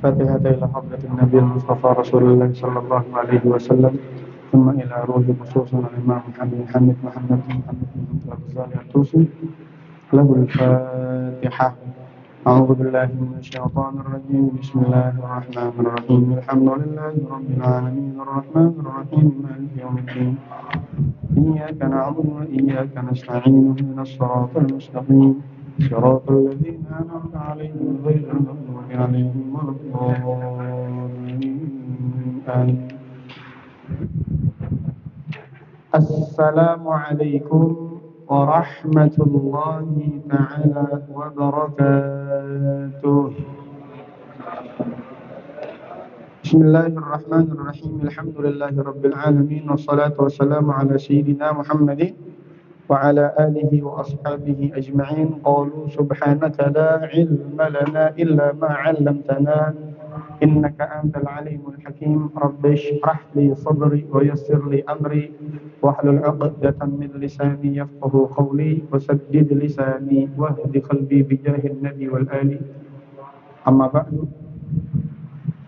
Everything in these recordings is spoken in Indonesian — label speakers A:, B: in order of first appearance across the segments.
A: فاتحة إلى حضرة النبي المصطفى رسول الله صلى الله عليه وسلم ثم إلى روح خصوصا الإمام محمد الغزالي الطوسي له الفاتحة. أعوذ بالله من الشيطان الرجيم. بسم الله الرحمن الرحيم. الحمد لله رب العالمين الرحمن الرحيم مالك يوم الدين إياك نعبد وإياك نستعين اهدنا الصراط المستقيم صراط الذين أنعمت عليهم غير المغضوب عليهم ولا الضالين آمين. السلام عليكم ورحمة الله تعالى وبركاته. بسم الله الرحمن الرحيم. الحمد لله رب العالمين والصلاة والسلام على سيدنا محمد وعلى آله وأصحابه أجمعين. قالوا سبحانك لا علم لنا إلا ما علمتنا إنك أنت العليم الحكيم. رب اشرح لي صدري ويسر لي أمري واحلل عقدة من لساني يفقه قولي وسدد لساني واهد قلبي بجاه النبي والآل. أما بعد،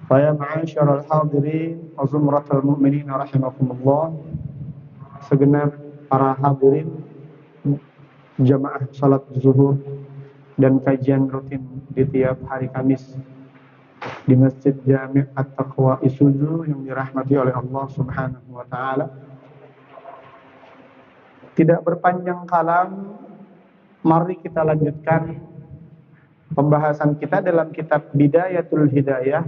A: فيا معاشر الحاضرين وزمرة المؤمنين رحمكم الله. Segenap para hadirin jamaah salat zuhur dan kajian rutin di tiap hari Kamis di Masjid Jami' At-Taqwa Isuzu yang dirahmati oleh Allah Subhanahu wa taala. Tidak berpanjang kalam, mari kita lanjutkan pembahasan kita dalam kitab Bidayatul Hidayah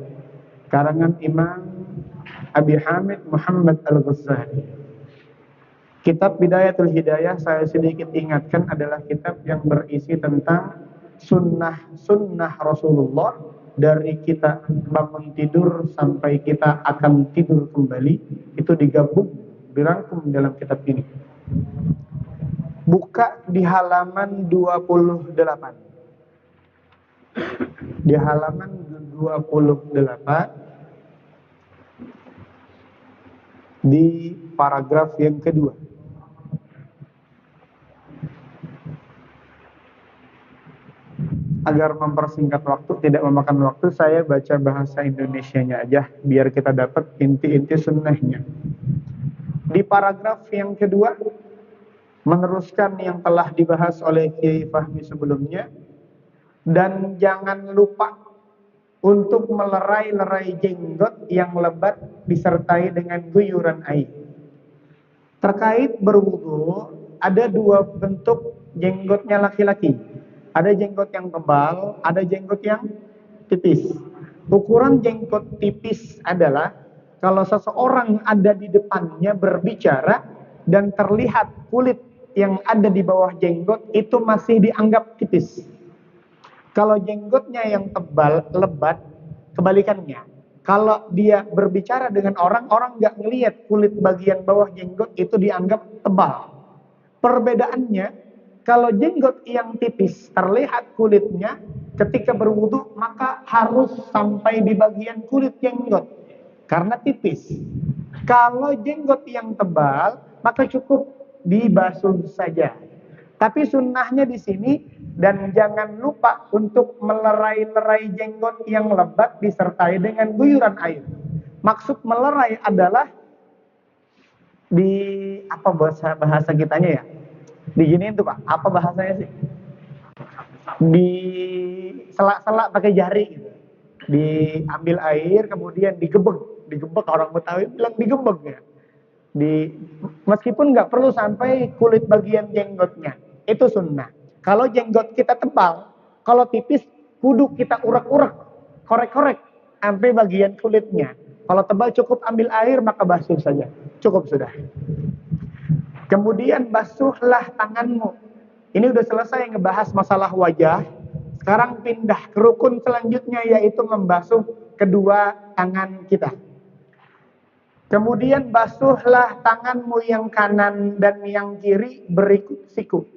A: karangan Imam Abi Hamid Muhammad Al-Ghazali. Kitab Bidayatul Hidayah, saya sedikit ingatkan, adalah kitab yang berisi tentang sunnah Rasulullah dari kita bangun tidur sampai kita akan tidur kembali. Itu digabung, dirangkum dalam kitab ini. Buka di halaman 28. Di halaman 28 di paragraf yang kedua. Agar mempersingkat waktu, tidak memakan waktu, saya baca bahasa Indonesianya aja biar kita dapat inti-inti sunnahnya. Di paragraf yang kedua, meneruskan yang telah dibahas oleh Kiai Fahmi sebelumnya. Dan jangan lupa untuk melerai-lerai jenggot yang lebat disertai dengan guyuran air. Terkait berwudu, ada dua bentuk jenggotnya laki-laki. Ada jenggot yang tebal, ada jenggot yang tipis. Ukuran jenggot tipis adalah kalau seseorang ada di depannya berbicara dan terlihat kulit yang ada di bawah jenggot, itu masih dianggap tipis. Kalau jenggotnya yang tebal, lebat, kebalikannya. Kalau dia berbicara dengan orang nggak ngelihat kulit bagian bawah jenggot, itu dianggap tebal. Perbedaannya, kalau jenggot yang tipis terlihat kulitnya, ketika berwudu maka harus sampai di bagian kulit jenggot karena tipis. Kalau jenggot yang tebal maka cukup dibasuh saja. Tapi sunnahnya di sini, dan jangan lupa untuk melerai-lerai jenggot yang lebat disertai dengan guyuran air. Maksud melerai adalah di apa bahasa kitanya ya? Diginiin tuh Pak, apa bahasanya sih? Di selak-selak pakai jari gitu. Diambil air kemudian digebek, orang Betawi bilang digebek ya. Meskipun nggak perlu sampai kulit bagian jenggotnya, itu sunnah. Kalau jenggot kita tebal, kalau tipis kudu kita urak-urak, korek-korek sampai bagian kulitnya. Kalau tebal cukup ambil air maka basuh saja, cukup sudah. Kemudian basuhlah tanganmu. Ini udah selesai ngebahas masalah wajah. Sekarang pindah ke rukun selanjutnya, yaitu membasuh kedua tangan kita. Kemudian basuhlah tanganmu yang kanan dan yang kiri berikut siku.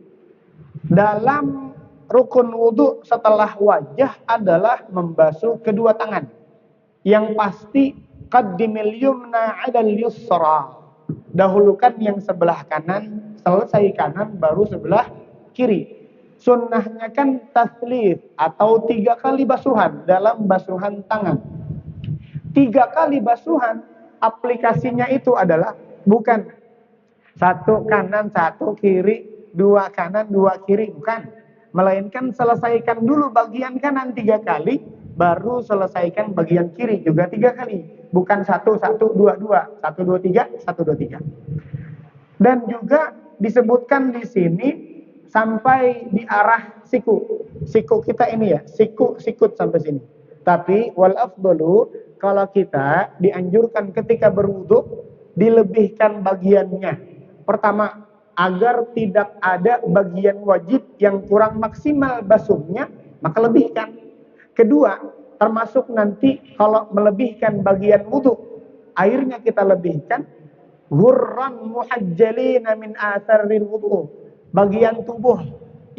A: Dalam rukun wudu setelah wajah adalah membasuh kedua tangan. Yang pasti qaddimil yumna 'alal yusra. Dahulukan yang sebelah kanan, selesai kanan, baru sebelah kiri. Sunnahnya kan taslith atau 3 kali basuhan dalam basuhan tangan. 3 kali basuhan, aplikasinya itu adalah bukan 1 kanan, 1 kiri, 2 kanan, 2 kiri, bukan. Melainkan selesaikan dulu bagian kanan 3 kali, baru selesaikan bagian kiri juga 3 kali. Bukan 1, 1, 2, 2, 1, 2, 3, 1, 2, 3. Dan juga disebutkan di sini sampai di arah siku. Siku kita ini ya, sikut sampai sini. Tapi wal afdalu, kalau kita dianjurkan ketika berwudu dilebihkan bagiannya. Pertama, agar tidak ada bagian wajib yang kurang maksimal basuhnya, maka lebihkan. Kedua, termasuk nanti kalau melebihkan bagian wudu, airnya kita lebihkan, ghurran muhajjalina min atharil wudu. Bagian tubuh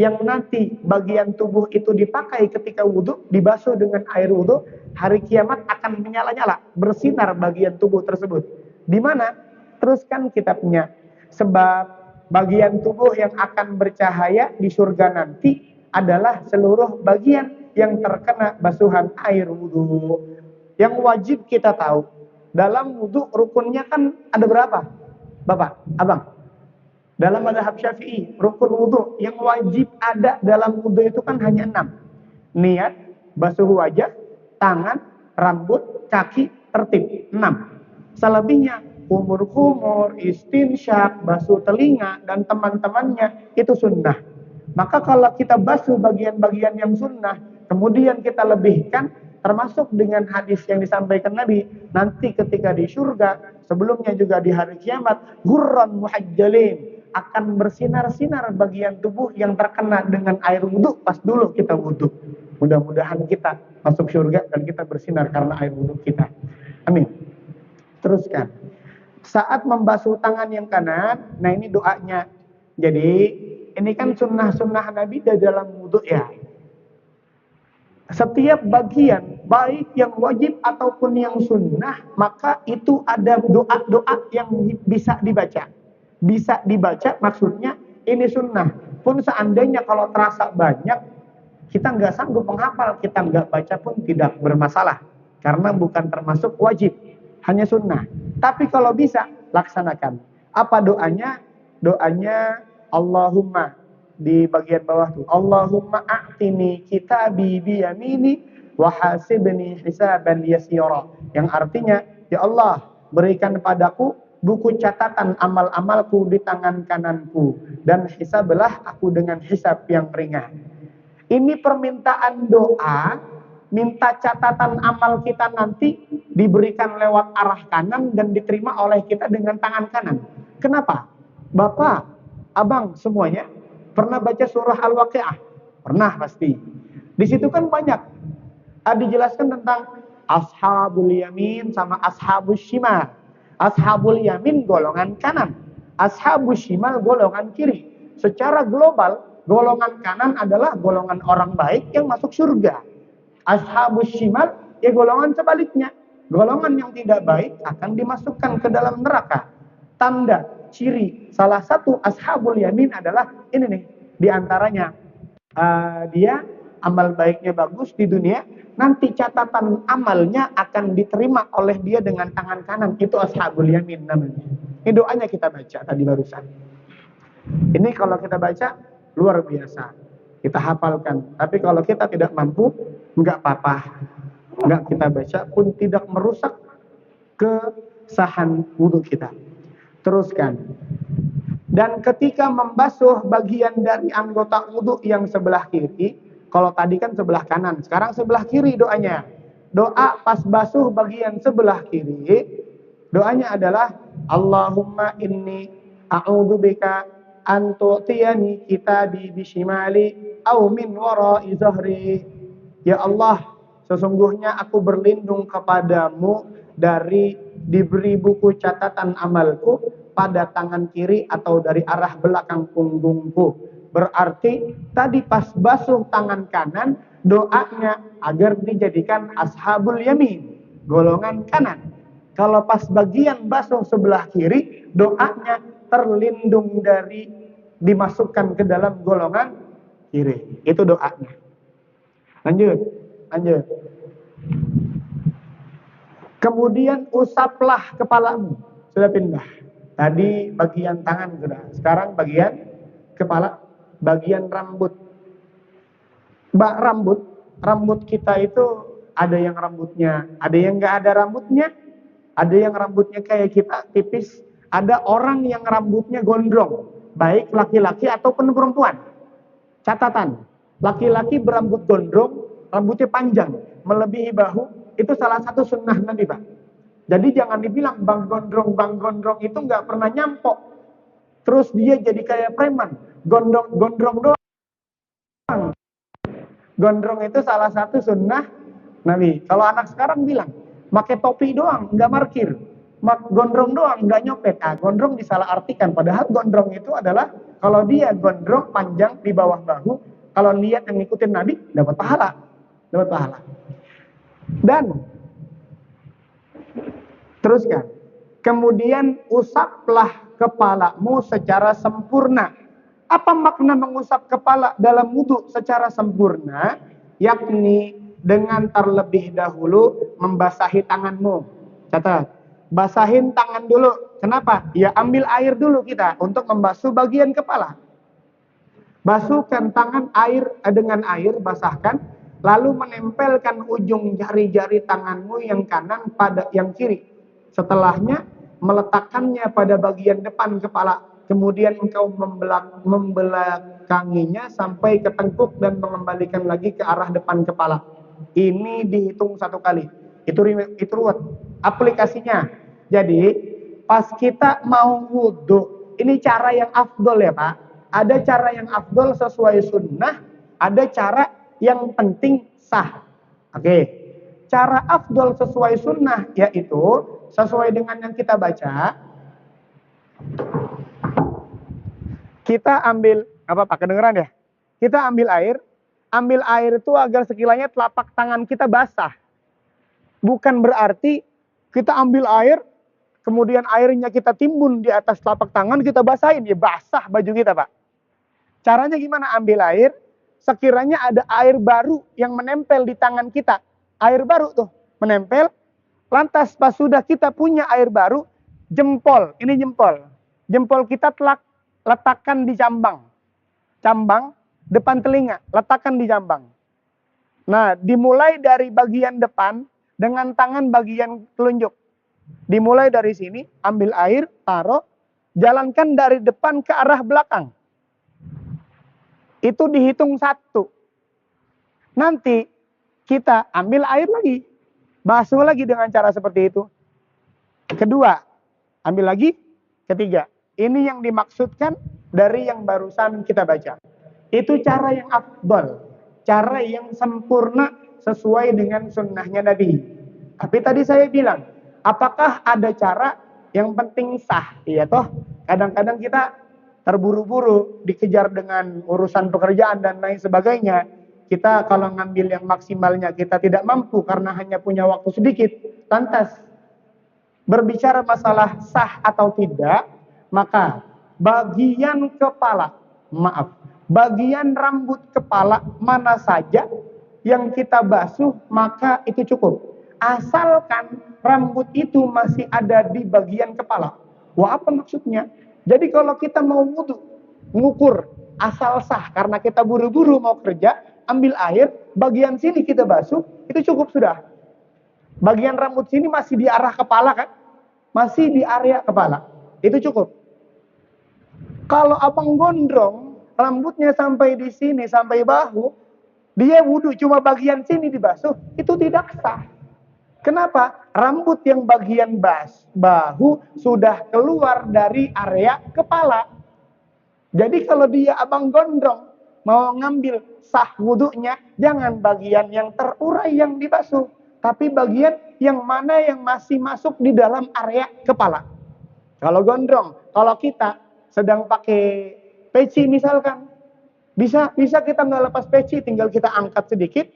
A: yang nanti bagian tubuh itu dipakai ketika wudu, dibasuh dengan air wudu, hari kiamat akan menyala-nyala, bersinar bagian tubuh tersebut. Di mana? Teruskan kitabnya. Sebab bagian tubuh yang akan bercahaya di surga nanti adalah seluruh bagian yang terkena basuhan air wudu. Yang wajib kita tahu, dalam wudu rukunnya kan ada berapa? Bapak, abang? Dalam mazhab Syafi'i, rukun wudu yang wajib ada dalam wudu itu kan hanya 6. Niat, basuh wajah, tangan, rambut, kaki, tertib. 6. Selebihnya kumur-kumur, istinsyak, basuh telinga, dan teman-temannya itu sunnah. Maka kalau kita basuh bagian-bagian yang sunnah, kemudian kita lebihkan, termasuk dengan hadis yang disampaikan Nabi, nanti ketika di surga, sebelumnya juga di hari kiamat, ghurran muhajjalin, akan bersinar-sinar bagian tubuh yang terkena dengan air wudu pas dulu kita wudu. Mudah-mudahan kita masuk surga dan kita bersinar karena air wudu kita. Amin. Teruskan. Saat membasuh tangan yang kanan, nah ini doanya. Jadi ini kan sunnah-sunnah Nabi di dalam wudu ya. Setiap bagian, baik yang wajib ataupun yang sunnah, maka itu ada doa-doa yang bisa dibaca. Bisa dibaca maksudnya ini sunnah. Pun seandainya kalau terasa banyak, kita nggak sanggup menghafal, kita nggak baca pun tidak bermasalah. Karena bukan termasuk wajib, hanya sunnah. Tapi kalau bisa, laksanakan. Apa doanya? Doanya Allahumma, di bagian bawah tuh, Allahumma a'tini kitabi biyamini wa hasibni hisaban yasira. Yang artinya, ya Allah, berikan padaku buku catatan amal-amalku di tangan kananku, dan hisablah aku dengan hisab yang ringan. Ini permintaan doa, minta catatan amal kita nanti diberikan lewat arah kanan dan diterima oleh kita dengan tangan kanan. Kenapa? Bapak, abang semuanya pernah baca surah Al-Waqiah? Pernah pasti. Di situ kan banyak dijelaskan tentang ashabul yamin sama ashabus shimal. Ashabul yamin golongan kanan, ashabus shimal golongan kiri. Secara global, golongan kanan adalah golongan orang baik yang masuk surga. Ashabus shimal ya golongan sebaliknya, golongan yang tidak baik akan dimasukkan ke dalam neraka. Tanda ciri salah satu ashabul yamin adalah ini nih, diantaranya dia amal baiknya bagus di dunia, nanti catatan amalnya akan diterima oleh dia dengan tangan kanan. Itu ashabul yamin namanya. Ini doanya kita baca tadi barusan. Ini kalau kita baca luar biasa, kita hafalkan. Tapi kalau kita tidak mampu, nggak apa-apa, nggak kita baca pun tidak merusak kesahan wudu kita. Teruskan. Dan ketika membasuh bagian dari anggota wudu yang sebelah kiri, kalau tadi kan sebelah kanan, sekarang sebelah kiri doanya. Doa pas basuh bagian sebelah kiri, doanya adalah Allahumma inni a'udzubika an tu'tiyani kitabi bishimali au min wara'i zahri. Ya Allah, sesungguhnya aku berlindung kepadamu dari diberi buku catatan amalku pada tangan kiri atau dari arah belakang punggungku. Berarti tadi pas basuh tangan kanan, doanya agar dijadikan ashabul yamin, golongan kanan. Kalau pas bagian basuh sebelah kiri, doanya terlindung dari dimasukkan ke dalam golongan kiri. Itu doanya. Lanjut. Kemudian usaplah kepalamu. Sudah pindah. Tadi bagian tangan sudah. Sekarang bagian kepala, bagian rambut. Rambut kita itu ada yang rambutnya, ada yang nggak ada rambutnya, ada yang rambutnya kayak kita tipis, ada orang yang rambutnya gondrong, baik laki-laki ataupun perempuan. Catatan, laki-laki berambut gondrong, rambutnya panjang, melebihi bahu, itu salah satu sunnah Nabi, Pak. Jadi jangan dibilang bang gondrong itu nggak pernah nyampok. Terus dia jadi kayak preman, gondrong doang. Gondrong itu salah satu sunnah Nabi. Kalau anak sekarang bilang, pakai topi doang, nggak parkir. Gondrong doang, nggak nyopet. Nah, gondrong disalah artikan. Padahal gondrong itu adalah, kalau dia gondrong panjang di bawah bahu, kalau lihat yang ngikutin Nabi, dapat pahala. Dapat pahala. Dan, teruskan. Kemudian usaplah kepalamu secara sempurna. Apa makna mengusap kepala dalam wudhu secara sempurna? Yakni dengan terlebih dahulu membasahi tanganmu. Catat, basahin tangan dulu. Kenapa? Ya ambil air dulu kita untuk membasuh bagian kepala. Basuhkan tangan dengan air, basahkan. Lalu menempelkan ujung jari-jari tanganmu yang kanan pada yang kiri. Setelahnya meletakkannya pada bagian depan kepala. Kemudian engkau membelakanginya sampai ke tengkuk dan mengembalikan lagi ke arah depan kepala. Ini dihitung 1 kali. Itu ruwet. Aplikasinya. Jadi pas kita mau wudhu, ini cara yang afdol ya Pak. Ada cara yang afdol sesuai sunnah, ada cara yang penting sah. Oke. Cara afdol sesuai sunnah yaitu sesuai dengan yang kita baca. Kita ambil, apa Pak, kedengeran ya? Kita ambil air itu agar sekiranya telapak tangan kita basah. Bukan berarti kita ambil air, kemudian airnya kita timbun di atas telapak tangan, kita basahin, ya basah baju kita Pak. Caranya gimana? Ambil air, sekiranya ada air baru yang menempel di tangan kita. Air baru tuh, menempel, lantas pas sudah kita punya air baru, jempol kita letakkan di cambang depan telinga, letakkan di jambang. Nah, dimulai dari bagian depan dengan tangan bagian telunjuk. Dimulai dari sini, ambil air, taruh, jalankan dari depan ke arah belakang. Itu dihitung 1. Nanti kita ambil air lagi, basuh lagi dengan cara seperti itu. Kedua, ambil lagi. Ketiga. Ini yang dimaksudkan dari yang barusan kita baca. Itu cara yang afdal, cara yang sempurna sesuai dengan sunnahnya Nabi. Tapi tadi saya bilang, apakah ada cara yang penting sah? Iya toh, kadang-kadang kita terburu-buru, dikejar dengan urusan pekerjaan dan lain sebagainya. Kita kalau ngambil yang maksimalnya kita tidak mampu karena hanya punya waktu sedikit. Lantas berbicara masalah sah atau tidak, maka bagian rambut kepala mana saja yang kita basuh, maka itu cukup. Asalkan rambut itu masih ada di bagian kepala. Wah, apa maksudnya? Jadi kalau kita mau wudhu, ngukur asal sah karena kita buru-buru mau kerja, ambil air, bagian sini kita basuh, itu cukup sudah. Bagian rambut sini masih di arah kepala kan? Masih di area kepala. Itu cukup. Kalau abang gondrong, rambutnya sampai di sini, sampai bahu, dia wudhu cuma bagian sini dibasuh, itu tidak sah. Kenapa? Rambut yang bagian bahu sudah keluar dari area kepala. Jadi kalau dia abang gondrong, mau ngambil sah wudhunya, jangan bagian yang terurai yang dibasuh, tapi bagian yang mana yang masih masuk di dalam area kepala. Kalau gondrong, kalau kita sedang pakai peci misalkan, bisa kita nggak lepas peci, tinggal kita angkat sedikit,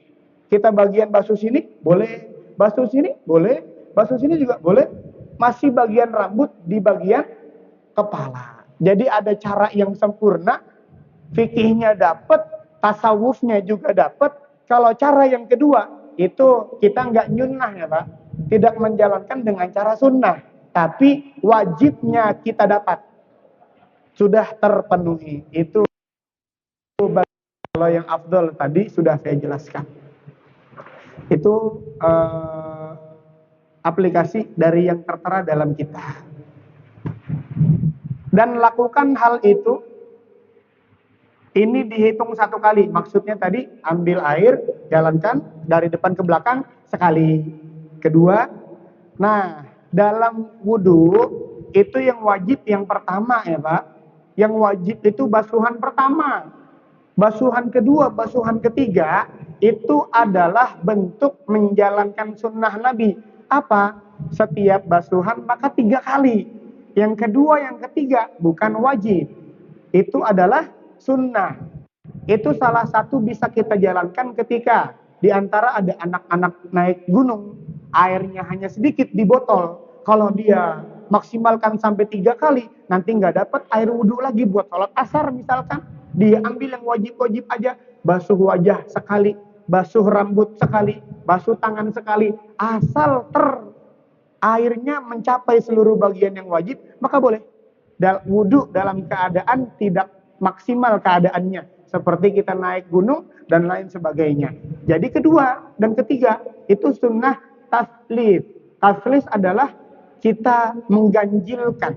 A: kita bagian basuh sini boleh, basuh sini boleh, basuh sini juga boleh, masih bagian rambut di bagian kepala. Jadi ada cara yang sempurna, fikihnya dapat, tasawufnya juga dapat. Kalau cara yang kedua itu kita nggak nyunnah ya Pak, tidak menjalankan dengan cara sunnah, tapi wajibnya kita dapat sudah terpenuhi. Itu kalau yang afdal tadi sudah saya jelaskan. Itu aplikasi dari yang tertera dalam kitab. Dan lakukan hal itu, ini dihitung satu kali. Maksudnya tadi ambil air, jalankan dari depan ke belakang sekali. Kedua, nah dalam wudhu itu yang wajib yang pertama ya Pak. Yang wajib itu basuhan pertama. Basuhan kedua, basuhan ketiga itu adalah bentuk menjalankan sunnah Nabi. Apa? Setiap basuhan maka 3 kali. Yang kedua, yang ketiga bukan wajib. Itu adalah sunnah. Itu salah satu bisa kita jalankan ketika di antara ada anak-anak naik gunung, airnya hanya sedikit di botol. Kalau dia maksimalkan sampai 3 kali, nanti nggak dapat air wudhu lagi buat sholat asar misalkan. Dia ambil yang wajib-wajib aja, basuh wajah sekali, basuh rambut sekali, basuh tangan sekali, asal airnya mencapai seluruh bagian yang wajib, maka boleh. Wudhu dalam keadaan tidak maksimal keadaannya, seperti kita naik gunung dan lain sebagainya. Jadi kedua dan ketiga itu sunnah taslis. Taslis adalah kita mengganjilkan.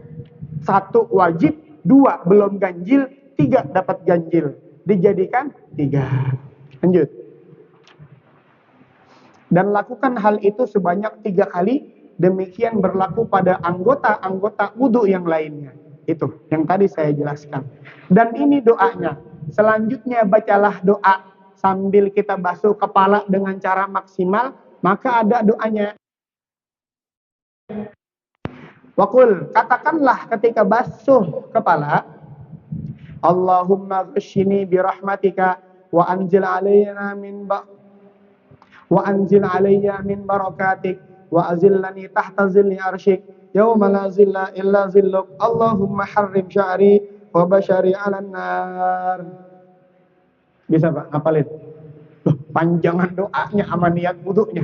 A: 1 wajib, 2 belum ganjil, 3 dapat ganjil. Dijadikan 3. Lanjut. Dan lakukan hal itu sebanyak 3 kali. Demikian berlaku pada anggota-anggota wudhu yang lainnya. Itu yang tadi saya jelaskan. Dan ini doanya. Selanjutnya bacalah doa sambil kita basuh kepala dengan cara maksimal. Maka ada doanya. Waqul, katakanlah ketika basuh kepala, Allahumma ghashini birahmatika wa anzil alayya min barakatik wa azillani tahta zilli arsyik yawma la zilla illa zilluk. Allahumma harrim sya'ri wa bashari 'alan nar. Bisa Pak ngapalin? Panjangan doanya sama niat wudunya.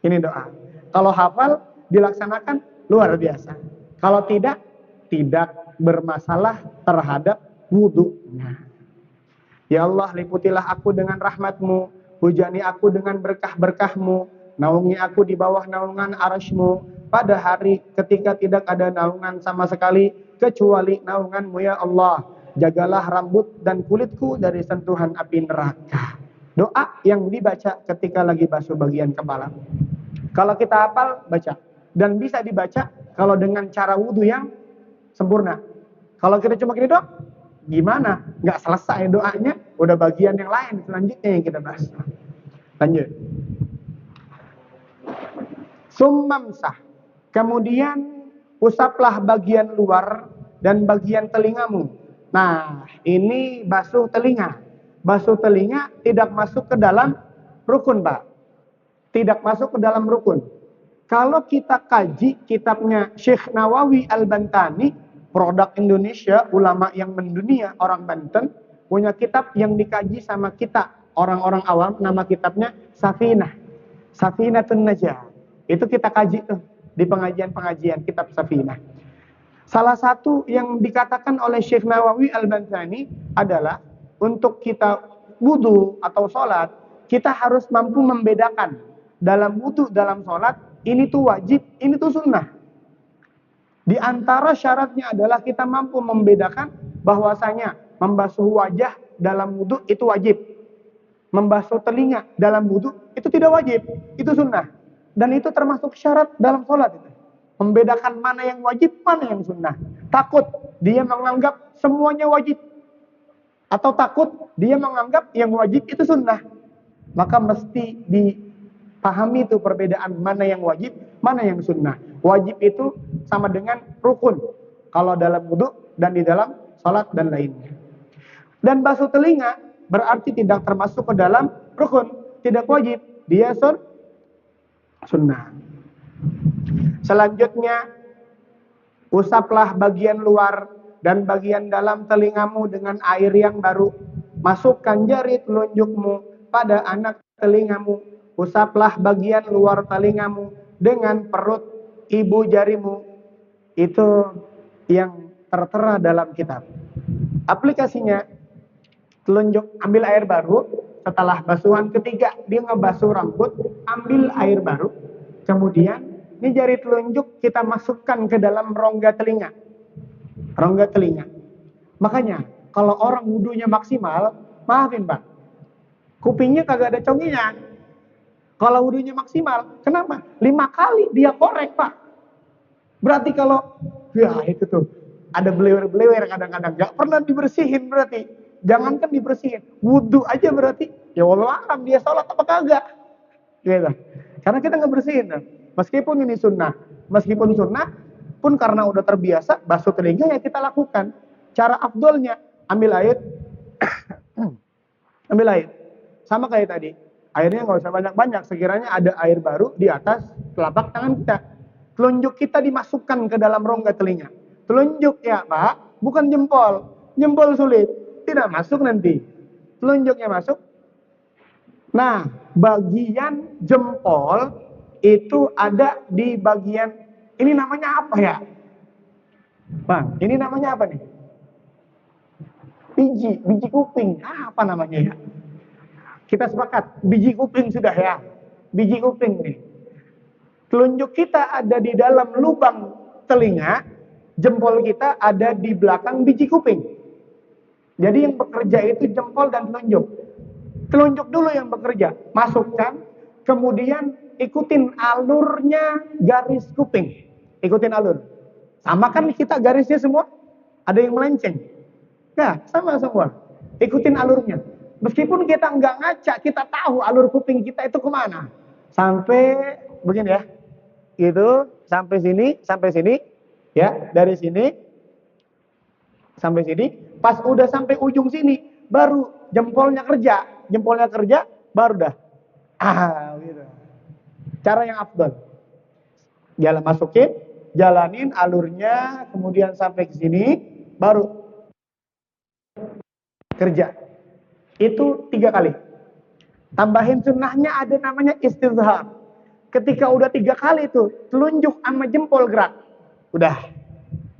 A: Ini doa. Kalau hafal dilaksanakan luar biasa. Kalau tidak bermasalah terhadap wudunya. Ya Allah, liputilah aku dengan rahmat-Mu, hujani aku dengan berkah-berkah-Mu, naungi aku di bawah naungan arasy-Mu pada hari ketika tidak ada naungan sama sekali kecuali naungan-Mu ya Allah. Jagalah rambut dan kulitku dari sentuhan api neraka. Doa yang dibaca ketika lagi basuh bagian kepala. Kalau kita hafal, baca. Dan bisa dibaca kalau dengan cara wudhu yang sempurna. Kalau kita cuma gini doang, gimana? Nggak selesai doanya, udah bagian yang lain selanjutnya yang kita bahas. Lanjut. Summamsah. Kemudian usaplah bagian luar dan bagian telingamu. Nah, ini basuh telinga. Basuh telinga tidak masuk ke dalam rukun, Pak. Tidak masuk ke dalam rukun. Kalau kita kaji kitabnya Syekh Nawawi Al-Bantani, produk Indonesia, ulama yang mendunia, orang Banten, punya kitab yang dikaji sama kita, orang-orang awam, nama kitabnya Safinah. Safinatun Najah. Itu kita kaji tuh di pengajian-pengajian kitab Safinah. Salah satu yang dikatakan oleh Syekh Nawawi Al-Bantani adalah untuk kita wudu atau sholat, kita harus mampu membedakan dalam wudu, dalam sholat, ini tuh wajib, ini tuh sunnah. Di antara syaratnya adalah kita mampu membedakan bahwasanya membasuh wajah dalam wudu itu wajib. Membasuh telinga dalam wudu itu tidak wajib, itu sunnah. Dan itu termasuk syarat dalam sholat itu. Membedakan mana yang wajib, mana yang sunnah. Takut dia menganggap semuanya wajib. Atau takut dia menganggap yang wajib itu sunnah. Maka mesti dipahami itu perbedaan mana yang wajib, mana yang sunnah. Wajib itu sama dengan rukun. Kalau dalam wudu dan di dalam sholat dan lainnya. Dan basuh telinga berarti tidak termasuk ke dalam rukun. Tidak wajib. Dia sunnah. Selanjutnya, usaplah bagian luar dan bagian dalam telingamu dengan air yang baru. Masukkan jari telunjukmu pada anak telingamu. Usaplah bagian luar telingamu dengan perut ibu jarimu. Itu yang tertera dalam kitab. Aplikasinya, telunjuk ambil air baru, setelah basuhan ketiga dia ngebasuh rambut, ambil air baru, kemudian ini jari telunjuk kita masukkan ke dalam rongga telinga. Rongga telinga. Makanya kalau orang wudunya maksimal, maafin Pak, kupingnya kagak ada conginya. Kalau wudunya maksimal, kenapa? 5 kali dia korek Pak. Berarti kalau, ya itu tuh, ada belewer-belewer kadang-kadang, gak pernah dibersihin berarti. Jangankan dibersihin, wudu aja berarti, ya wallah alam dia sholat apa kagak. Gitu. Karena kita nggak bersihin. Meskipun ini sunnah, meskipun sunnah pun karena udah terbiasa, basuh telinga ya kita lakukan. Cara afdolnya, ambil air, ambil air. Sama kayak tadi, airnya nggak usah banyak-banyak, sekiranya ada air baru di atas telapak tangan kita. Telunjuk kita dimasukkan ke dalam rongga telinga. Telunjuk ya Pak, bukan jempol. Jempol sulit, tidak masuk nanti. Telunjuknya masuk. Nah, bagian jempol itu ada di bagian, ini namanya apa ya? Bang, ini namanya apa nih? Biji kuping. Apa namanya ya? Kita sepakat, biji kuping sudah ya. Biji kuping nih. Telunjuk kita ada di dalam lubang telinga, jempol kita ada di belakang biji kuping. Jadi yang bekerja itu jempol dan telunjuk. Telunjuk dulu yang bekerja, masukkan, kemudian ikutin alurnya garis kuping. Ikutin alur. Sama kan kita garisnya semua? Ada yang melenceng? Ya, sama semua. Ikutin alurnya. Meskipun kita nggak ngaca, kita tahu alur kuping kita itu kemana. Sampai begini ya. Gitu, sampai sini, ya, dari sini sampai sini. Pas udah sampai ujung sini, baru jempolnya kerja, baru dah. Gitu. Cara yang afdal. Jalan masukin, jalanin alurnya, kemudian sampai ke sini, baru kerja. Itu 3 kali. Tambahin sunnahnya ada namanya istizhar. Ketika udah 3 kali itu, telunjuk sama jempol gerak. Udah.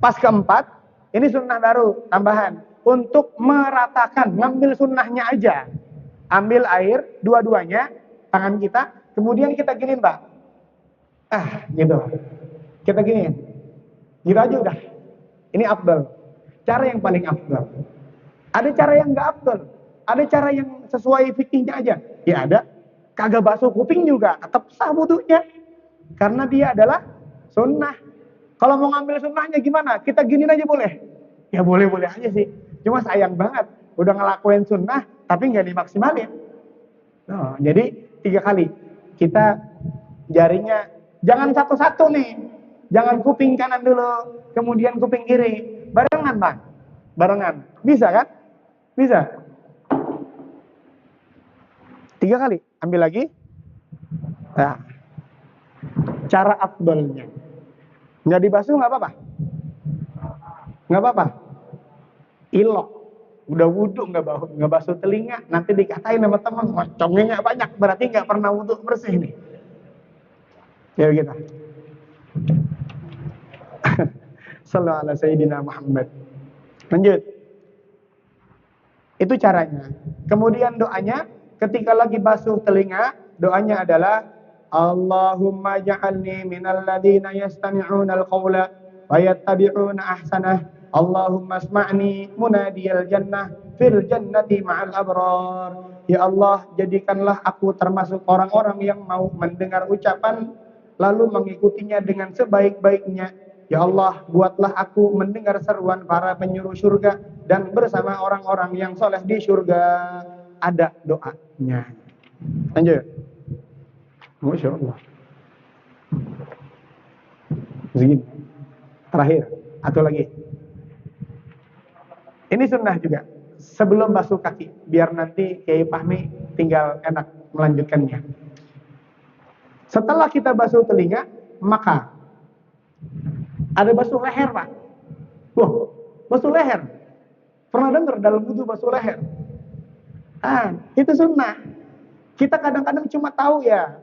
A: Pas keempat, ini sunnah baru, tambahan. Untuk meratakan, ngambil sunnahnya aja. Ambil air, dua-duanya, tangan kita, kemudian kita giniin Pak. Gitu. Kita giniin. Gitu aja udah. Ini afdal. Cara yang paling afdal. Ada cara yang gak afdal. Ada cara yang sesuai fikihnya aja. Ya ada. Kagak basuh kuping juga, tetap sah wudunya. Karena dia adalah sunnah. Kalau mau ngambil sunnahnya gimana? Kita giniin aja boleh? Ya boleh-boleh aja sih. Cuma sayang banget. Udah ngelakuin sunnah, tapi nggak dimaksimalin. Jadi 3 kali. Kita jarinya, jangan satu-satu nih. Jangan kuping kanan dulu, kemudian kuping kiri. Barengan Pak. Barengan. Bisa kan? Bisa. 3 kali. Ambil lagi. Nah, cara afdalnya. Nggak dibasuh nggak apa-apa. Nggak apa-apa. Ilok. Udah wudhu nggak basuh telinga. Nanti dikatain sama teman, congengnya banyak. Berarti nggak pernah wudhu bersih nih. Ya begitu. Sallallahu ala Sayyidina Muhammad. Lanjut. Itu caranya. Kemudian doanya, ketika lagi basuh telinga, doanya adalah Allahumma ja'alni minal ladhina yastami'una al-qawla wa yattabi'una ahsanah. Allahumma asma'ni munadiyal jannah fil jannati ma'al abrar. Ya Allah, jadikanlah aku termasuk orang-orang yang mau mendengar ucapan lalu mengikutinya dengan sebaik-baiknya. Ya Allah, buatlah aku mendengar seruan para penyuruh surga dan bersama orang-orang yang soleh di surga. Ada doanya. Lanjut. Masya Allah. Begini. Terakhir. Atau lagi. Ini sunnah juga. Sebelum basuh kaki. Biar nanti Kiai Fahmi tinggal enak melanjutkannya. Setelah kita basuh telinga, maka ada basuh leher Pak. Wah, basuh leher. Pernah dengar dalam wudu basuh leher? Itu sunnah. Kita kadang-kadang cuma tahu ya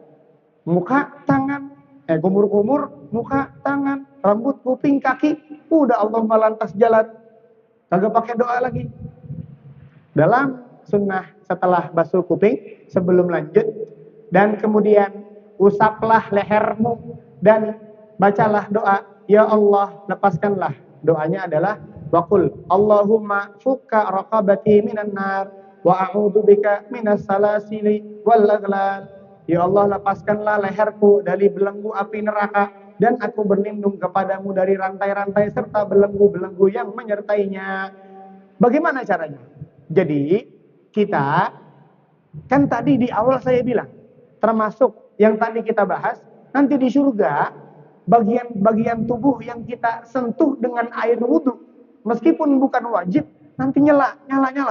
A: muka, tangan, Kumur-kumur, muka, tangan, rambut, kuping, kaki, udah Allahumma lantas jalan. Kagak pakai doa lagi. Dalam sunnah setelah basuh kuping, sebelum lanjut, dan kemudian usaplah lehermu dan bacalah doa, ya Allah, lepaskanlah. Doanya adalah waqul Allahumma fukka raqabati minan nar wa a'udzu bika minas salasili wal aghlal. Ya Allah, lepaskanlah leherku dari belenggu api neraka, dan aku berlindung kepadamu dari rantai-rantai serta belenggu-belenggu yang menyertainya. Bagaimana caranya? Jadi kita, kan tadi di awal saya bilang, termasuk yang tadi kita bahas, nanti di surga bagian-bagian tubuh yang kita sentuh dengan air wudhu, meskipun bukan wajib, nanti nyala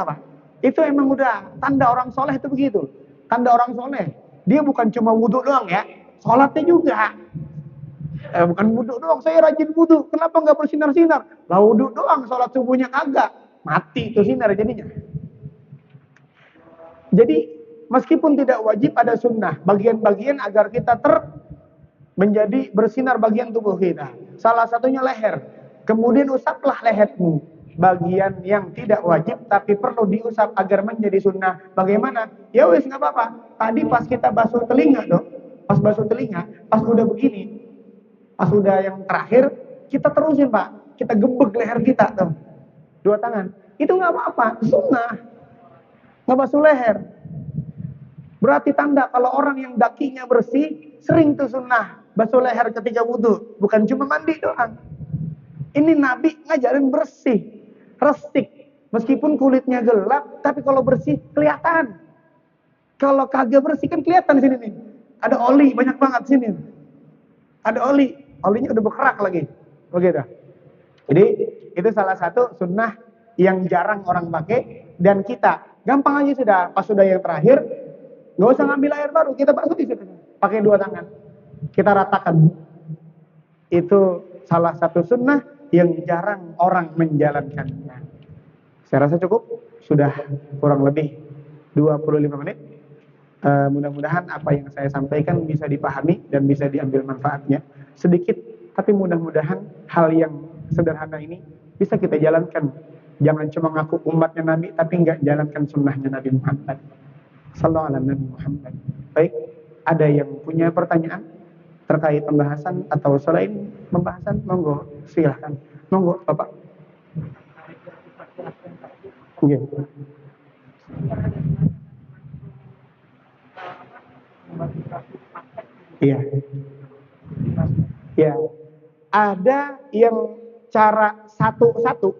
A: Pak. Itu emang udah tanda orang soleh itu begitu. Tanda orang soleh, dia bukan cuma wudhu doang ya, sholatnya juga. Bukan wudhu doang, saya rajin wudhu, kenapa nggak bersinar-sinar? Lah wudhu doang, sholat subuhnya kagak, mati itu sinar jadinya. Jadi meskipun tidak wajib, ada sunnah, bagian-bagian agar kita menjadi bersinar bagian tubuh kita. Salah satunya leher. Kemudian usaplah lehermu. Bagian yang tidak wajib tapi perlu diusap agar menjadi sunnah. Bagaimana? Ya wis nggak apa-apa. Tadi pas kita basuh telinga dong, pas basuh telinga, pas udah begini, pas udah yang terakhir, kita terusin Pak. Kita gebek leher kita tuh, dua tangan. Itu nggak apa-apa, sunnah. Ngebasuh leher. Berarti tanda kalau orang yang dakinya bersih, sering tuh sunnah basuh leher ketika wudhu. Bukan cuma mandi doang. Ini Nabi ngajarin bersih, resik. Meskipun kulitnya gelap, tapi kalau bersih kelihatan. Kalau kagak bersih kan kelihatan sini nih. Ada oli banyak banget sini. Ada oli, olinya udah berkerak lagi. Begitu. Jadi itu salah satu sunnah yang jarang orang pakai, dan kita gampang aja sudah, pas sudah yang terakhir, nggak usah ngambil air baru, kita basuh di situ, pakai dua tangan, kita ratakan. Itu salah satu sunnah yang jarang orang menjalankannya. Saya rasa cukup, sudah kurang lebih 25 menit. Mudah-mudahan apa yang saya sampaikan bisa dipahami dan bisa diambil manfaatnya. Sedikit, tapi mudah-mudahan hal yang sederhana ini bisa kita jalankan. Jangan cuma ngaku umatnya Nabi, tapi nggak jalankan sunnahnya Nabi Muhammad Sallallahu alaihi Nabi Muhammad. Baik, ada yang punya pertanyaan terkait pembahasan atau selain pembahasan? Monggo, silahkan. Monggo, Bapak. Iya. Iya. Ya. Ada yang cara satu-satu,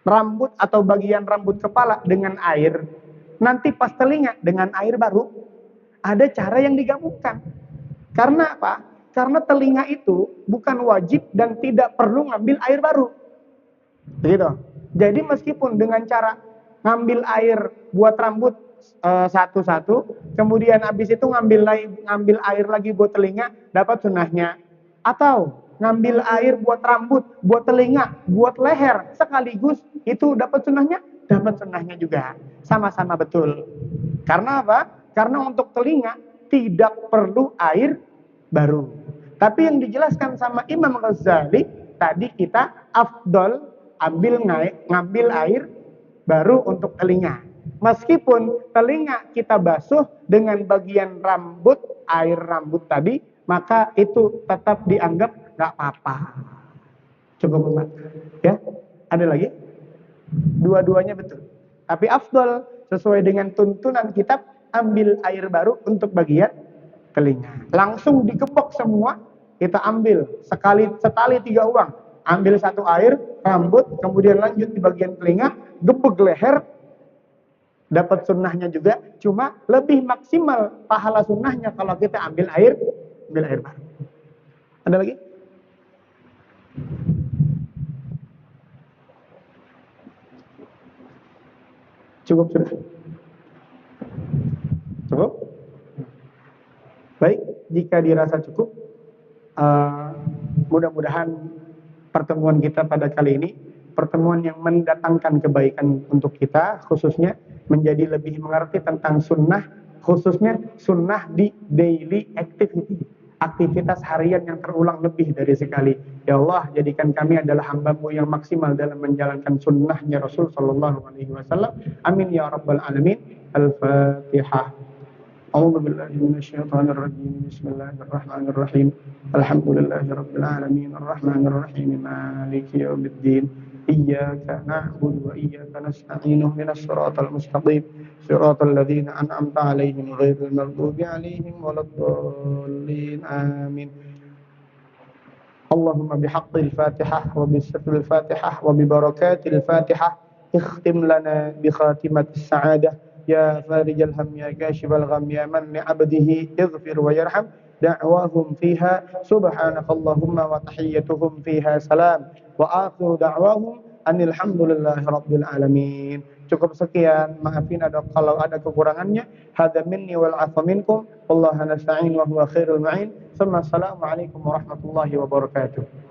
A: rambut atau bagian rambut kepala dengan air, nanti pas telinga dengan air baru. Ada cara yang digabungkan. Karena apa? Karena telinga itu bukan wajib dan tidak perlu ngambil air baru. Begitu. Jadi meskipun dengan cara ngambil air buat rambut satu-satu, kemudian habis itu ngambil air lagi buat telinga, dapat sunnahnya. Atau ngambil air buat rambut, buat telinga, buat leher sekaligus, itu dapat sunnahnya? Dapat sunnahnya juga. Sama-sama betul. Karena apa? Karena untuk telinga tidak perlu air baru. Tapi yang dijelaskan sama Imam Ghazali, tadi kita afdol ngambil air baru untuk telinga. Meskipun telinga kita basuh dengan bagian rambut, air rambut tadi, maka itu tetap dianggap nggak apa-apa. Cukup Pak. Ya, ada lagi? Dua-duanya betul. Tapi afdol sesuai dengan tuntunan kitab, ambil air baru untuk bagian telinga. Langsung dikepok semua, kita ambil setali 3 uang. Ambil satu air, rambut, kemudian lanjut di bagian telinga, gebek leher, dapat sunnahnya juga. Cuma lebih maksimal pahala sunnahnya kalau kita ambil air baru. Ada lagi? Cukup sudah? Cukup? Baik, jika dirasa cukup, mudah-mudahan pertemuan kita pada kali ini pertemuan yang mendatangkan kebaikan untuk kita, khususnya menjadi lebih mengerti tentang sunnah, khususnya sunnah di daily activity. aktivitas harian yang terulang lebih dari sekali. Ya Allah, jadikan kami adalah hamba-Mu yang maksimal dalam menjalankan sunnahnya Rasul Sallallahu Alaihi Wasallam. Amin ya Rabbal Alamin. Al-Fatihah. أعوذ بالله من الشيطان الرجيم بسم الله الرحمن الرحيم الحمد لله رب العالمين الرحمن الرحيم مالك يوم الدين إياك نعبد وإياك نستعين اهدنا الصراط المستقيم صراط الذين أنعمت عليهم غير المغضوب عليهم ولا الضالين آمين اللهم بحق الفاتحة وبسر الفاتحة وببركات الفاتحة اختم لنا بخاتمة السعادة يا فارج الهم يا كاشف الغم يا من لعبده اغفر ويرحم دعواهم فيها سبحانك اللهم وتحيتهم فيها سلام وآخر دعواهم أن الحمد لله رب العالمين. Cukup sekian, maafin kalau ada kekurangannya. Hadza minni wal 'afwa minkum. Wallahu nasta'in wa huwa khairul ma'in. Assalamualaikum warahmatullahi wabarakatuh.